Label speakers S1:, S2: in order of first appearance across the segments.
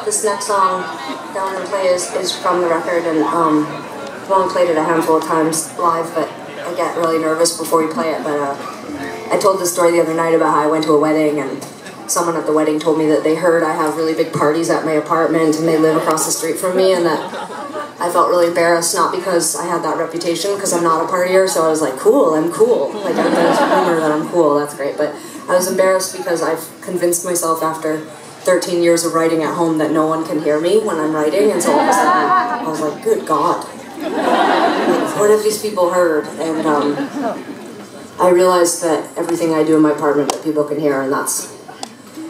S1: This next song that I'm going to play is from the record, and I've only played it a handful of times live, but I get really nervous before we play it. But I told this story the other night about how I went to a wedding, and someone at the wedding told me that they heard I have really big parties at my apartment and they live across the street from me, and that I felt really embarrassed, not because I had that reputation, because I'm not a partier, so I was like, cool, I'm cool. Like, there's a rumor that I'm cool, that's great. But I was embarrassed because I've convinced myself after 13 years of writing at home that no one can hear me when I'm writing, and so all of a sudden I was like, good God. Like, what have these people heard? And I realized that everything I do in my apartment that people can hear, and that's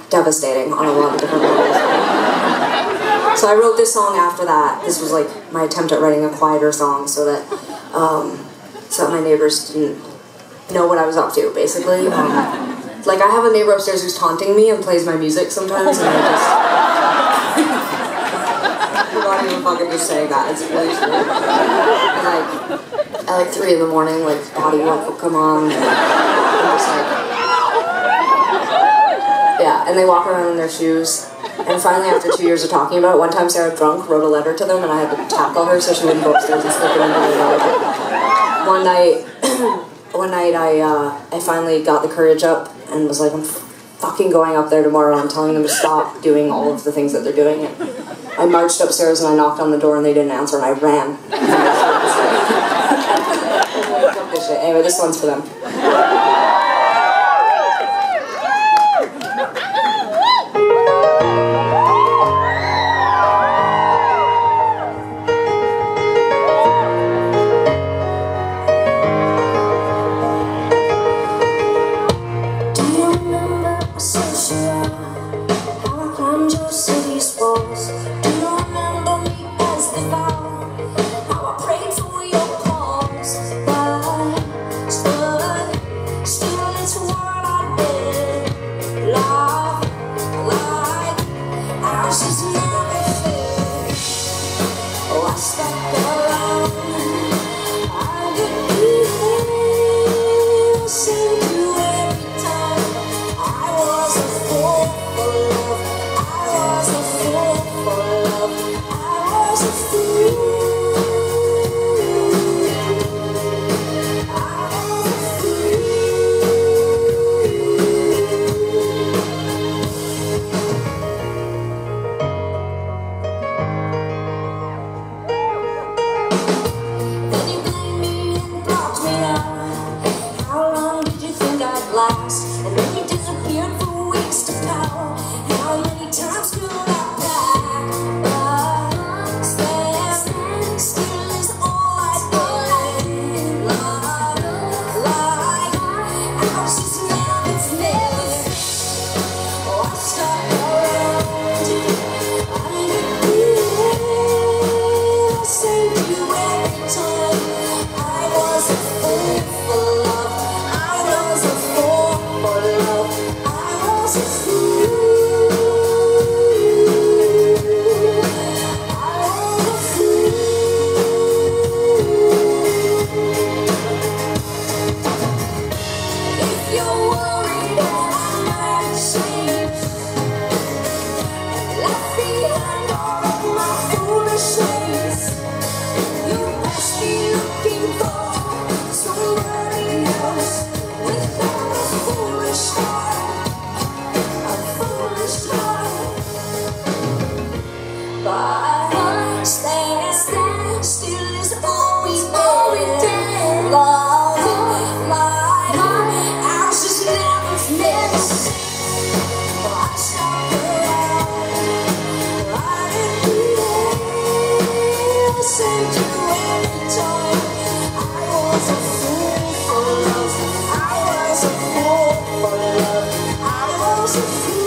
S1: devastating on a lot of different levels. So I wrote this song after that. This was like my attempt at writing a quieter song so that my neighbors didn't know what I was up to, basically. Like, I have a neighbor upstairs who's taunting me and plays my music sometimes, and I just... I'm not even fucking just saying that, it's really true. And like, at like 3 in the morning, like, body work will come on, and I'm just like... Yeah, and they walk around in their shoes. And finally, after 2 years of talking about it, one time Sarah, drunk, wrote a letter to them, and I had to tackle her so she wouldn't go upstairs and slip it into the letter. One night I finally got the courage up and was like, I'm fucking going up there tomorrow, and I'm telling them to stop doing all of the things that they're doing. And I marched upstairs and I knocked on the door and they didn't answer, and I ran. Anyway, this one's for them.
S2: And then you disappeared for weeks to power. How many times could I pack? But stand still is all I did. Like I was just never oh, I stuck around. I didn't saved you every time. I was a fool for love. I was a fool for love. I was a fool. I was a fool. If you're worried I might change, left behind all of my foolishness, you must be looking for somebody else without a foolish heart, a foolish heart. But stand still is all we did. Love, like I was just never safe. I stuck around. I didn't saved you every time. I was a fool for love. I was a fool for love. I was a fool.